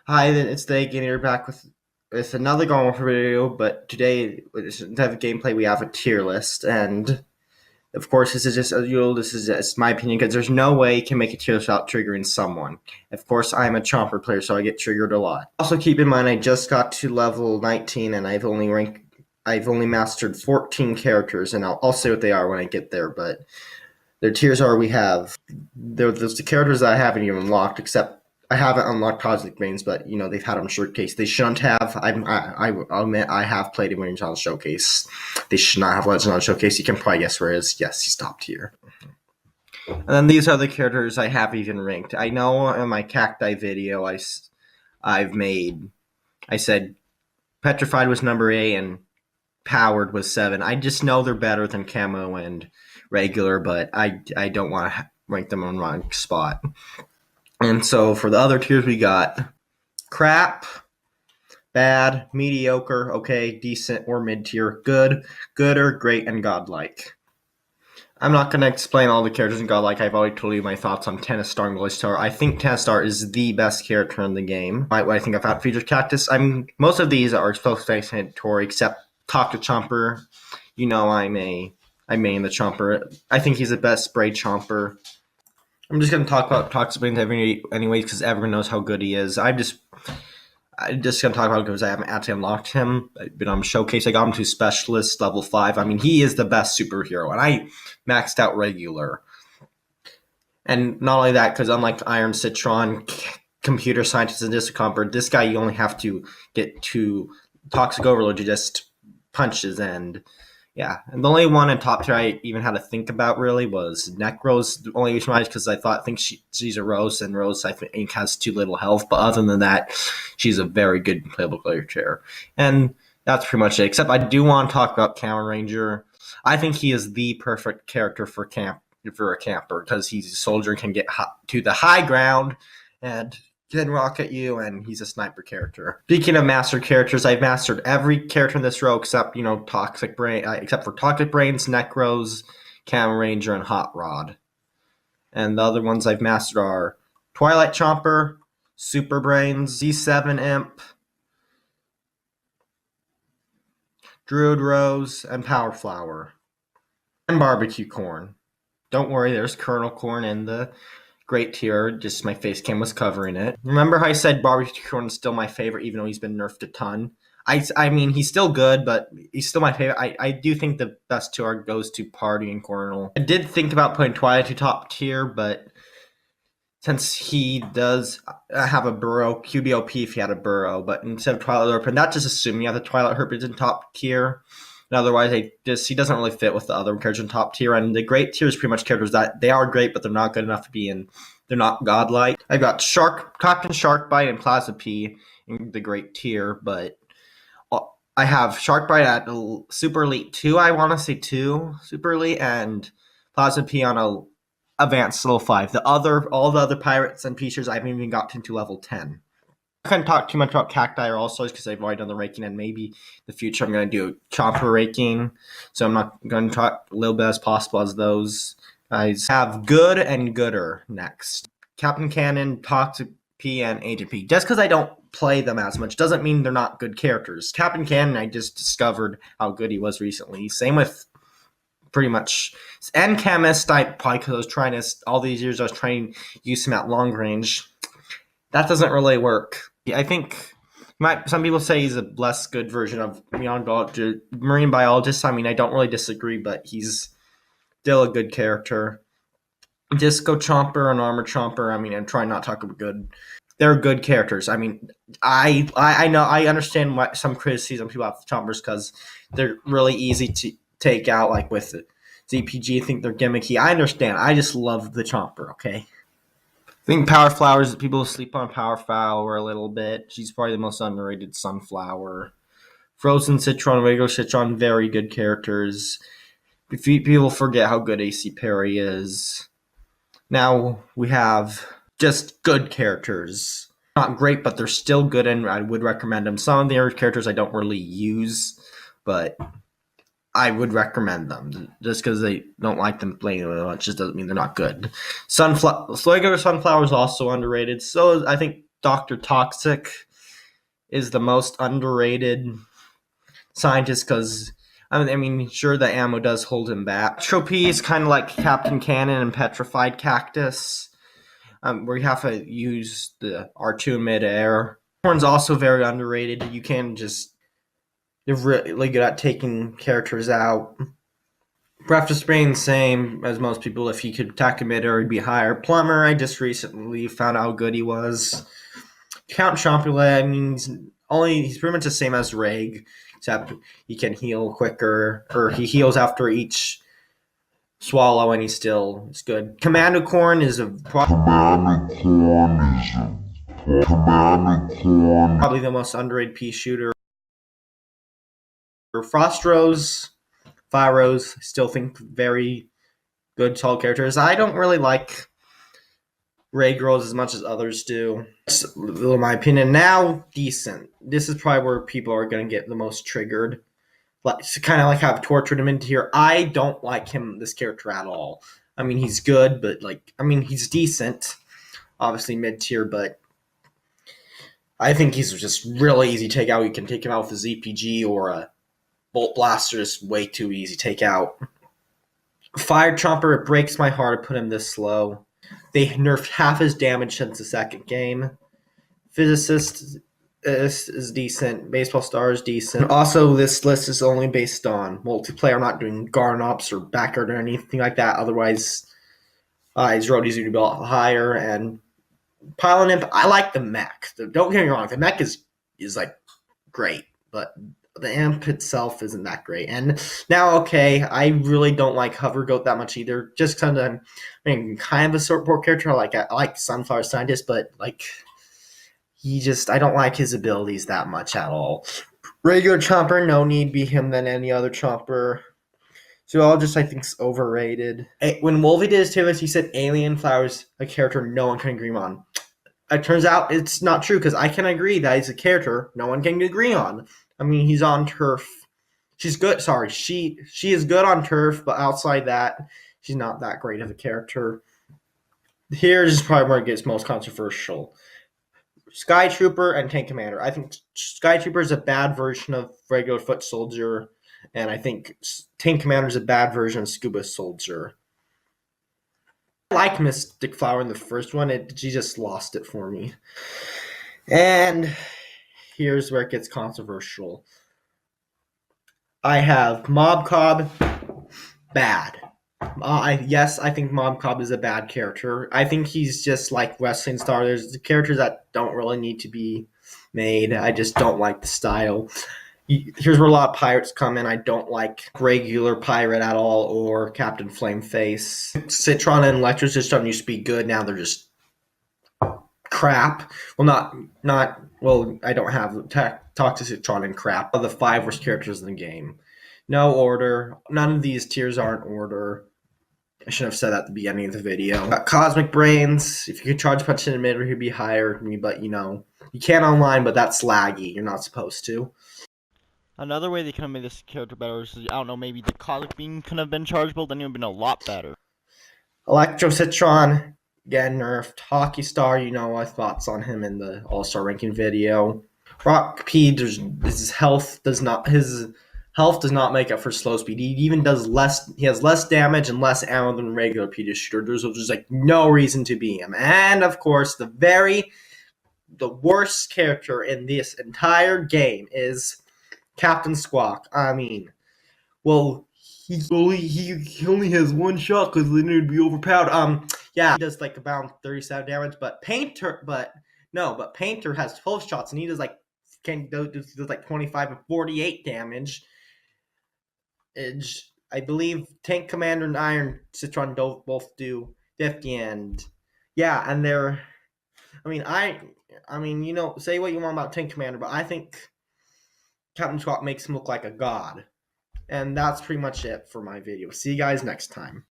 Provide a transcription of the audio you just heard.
Hi, it's the Egganator back with another Gone video, but today instead of gameplay we have a tier list, and of course this is just as usual. This is just my opinion because there's no way you can make a tier list without triggering someone. Of course, I'm a Chomper player, so I get triggered a lot. Also, keep in mind I just got to level 19, and I've only mastered 14 characters, and I'll say what they are when I get there. But their tiers are there's the characters that I haven't even unlocked, except I haven't unlocked Cosmic Brains, but they've had them showcase. They shouldn't have. I'll admit I have played him when he's on Showcase. They should not have Legend on Showcase. You can probably guess where it is. Yes, he's top tier. And then these are the characters I have even ranked. I know in my Cacti video I've made. I said Petrified was number 8 and Powered was 7. I just know they're better than Camo and Regular, but I don't want to rank them on the wrong spot. And so for the other tiers, we got crap, bad, mediocre, okay, decent, or mid-tier, good, gooder, great, and godlike. I'm not going to explain all the characters in godlike. I've already told you my thoughts on Tennis Star and Glory Star. I think Tennis Star is the best character in the game. What I think about Featured Cactus, most of these are self-explanatory, except Talk to Chomper. I main the Chomper. I think he's the best spray Chomper. I'm just going to talk about Toxic Brains anyways because everyone knows how good he is. I'm just going to talk about it because I haven't actually unlocked him. But on Showcase, I got him to Specialist level 5. He is the best superhero, and I maxed out Regular. And not only that, because unlike Iron Citron, Computer Scientist, and Discomfort, this guy you only have to get to Toxic Overload to just punches and... Yeah, and the only one in top tier I even had to think about really was Necros. The only reason why is because I think she's a Rose, and Rose I think has too little health. But other than that, she's a very good playable character, and that's pretty much it. Except I do want to talk about Camera Ranger. I think he is the perfect character for a camper because he's a soldier and can get to the high ground and can rock at you, and he's a sniper character. Speaking of mastered characters, I've mastered every character in this row except Toxic Brain, except for Toxic Brains, Necros, Camera Ranger, and Hot Rod. And the other ones I've mastered are Twilight Chomper, Super Brains, Z7 Imp, Druid Rose, and Power Flower, and Barbecue Corn. Don't worry, there's Kernel Corn in the great tier, just my face cam was covering it. Remember how I said Barbecue Corn is still my favorite, even though he's been nerfed a ton? He's still good, but he's still my favorite. I do think the best tier goes to Party and Cornel. I did think about putting Twilight to top tier, but since he does have a burrow, QBOP if he had a burrow, but instead of Twilight Herp, not just assuming you have the Twilight Herp is in top tier. And otherwise, he doesn't really fit with the other characters in top tier. And the great tier is pretty much characters that they are great, but they're not good enough to be in. They're not godlike. I've got Captain Sharkbite and Plasma P in the great tier, but I have Sharkbite at Super Elite 2. I want to say 2 Super Elite, and Plasma P on a Advanced level 5. All the other pirates and Peachers I haven't even gotten to level 10. I can't talk too much about Cacti or also because I've already done the ranking, and maybe in the future I'm going to do a Chomper ranking, so I'm not going to talk a little bit as possible as those guys. Have good and gooder next. Captain Cannon, Toxic P, and Agent P. Just because I don't play them as much doesn't mean they're not good characters. Captain Cannon, I just discovered how good he was recently. Same with pretty much... And Chemist, probably because all these years I was trying to use him at long range. That doesn't really work. I think some people say he's a less good version of Marine Biologist. I don't really disagree, but he's still a good character. Disco Chomper and Armor Chomper, I'm trying not to talk about good. They're good characters. I know, I understand why some criticism people have Chompers because they're really easy to take out, like with ZPG. I think they're gimmicky. I understand. I just love the Chomper, okay? I think Power Flowers, people sleep on Power Flower a little bit. She's probably the most underrated Sunflower. Frozen Citron, Regular Citron, very good characters. People forget how good AC Perry is. Now we have just good characters. Not great, but they're still good, and I would recommend them. Some of the other characters I don't really use, but I would recommend them. Just because they don't like them playing it just doesn't mean they're not good. Regular Sunflower is also underrated. So I think Dr. Toxic is the most underrated scientist because I mean, sure, the ammo does hold him back. Entropy is kind of like Captain Cannon and Petrified Cactus, where you have to use the R2 in midair. Horn's also very underrated. You can just, you're really good at taking characters out. Breath of Spring, same as most people. If he could attack a midair, he'd be higher. Plumber, I just recently found out how good he was. Count Chomperlet, I mean, he's pretty much the same as Reg, except he can heal quicker, or he heals after each swallow, and it's good. Commando Corn is probably the most underrated pea shooter. Frost Rose, Fire Rose, still think very good, tall characters. I don't really like Ray Girls as much as others do. That's my opinion. Now, Decent. This is probably where people are going to get the most triggered. Like, kind of like how I've tortured him into here. I don't like this character at all. I mean, he's good, but he's decent. Obviously mid tier, but I think he's just really easy to take out. You can take him out with a ZPG or a Bolt Blaster is way too easy to take out. Fire Chomper, it breaks my heart to put him this slow. They nerfed half his damage since the second game. Physicist is decent. Baseball Star is decent. Also, this list is only based on multiplayer. I'm not doing Garnops or Backyard or anything like that. Otherwise, his road easier to build higher. And Pylon Imp, I like the mech. Don't get me wrong, the mech is like great, but the imp itself isn't that great. And now, okay, I really don't like Hover Goat that much either. Just kind of, kind of a support character. I like Sunflower Scientist, but I don't like his abilities that much at all. Regular Chomper, no need be him than any other Chomper. So I think is overrated. When Wolvie did his tier list, he said Alien Flower's a character no one can agree on. It turns out it's not true because I can agree that he's a character no one can agree on. I mean, he's on turf. She's good. Sorry, she is good on turf, but outside that, she's not that great of a character. Here's probably where it gets most controversial. Sky Trooper and Tank Commander. I think Sky Trooper is a bad version of regular Foot Soldier, and I think Tank Commander is a bad version of Scuba Soldier. I like Mystic Flower in the first one. She just lost it for me. And here's where it gets controversial. I have Mob Cobb, bad. Yes, I think Mob Cobb is a bad character. I think he's just like Wrestling Star. There's characters that don't really need to be made. I just don't like the style. Here's where a lot of pirates come in. I don't like regular pirate at all or Captain Flameface. Citron and Electros just don't used to be good. Now they're just crap. Well, I don't have talk to Citron and crap. The 5 worst characters in the game. No order. None of these tiers are in order. I should have said that at the beginning of the video. Cosmic Brains. If you could charge punch in a emitter, he'd be higher. But you can't online, but that's laggy. You're not supposed to. Another way they could have made this character better is, I don't know, maybe the Cosmic Beam could have been chargeable, then it would have been a lot better. Electro Citron, again nerfed. Hockey Star, my thoughts on him in the All-Star ranking video. Rock P, his health does not make up for slow speed. He even does less. He has less damage and less ammo than regular P shooter. There's just no reason to be him. And of course, the worst character in this entire game is Captain Squawk. I mean, he only has one shot because then it'd be overpowered. Yeah, he does about 37 damage, but Painter has 12 shots and he does 25 and 48 damage. I believe Tank Commander and Iron Citron both do 50 and they're. Say what you want about Tank Commander, but I think Captain Squawk makes him look like a god. And that's pretty much it for my video. See you guys next time.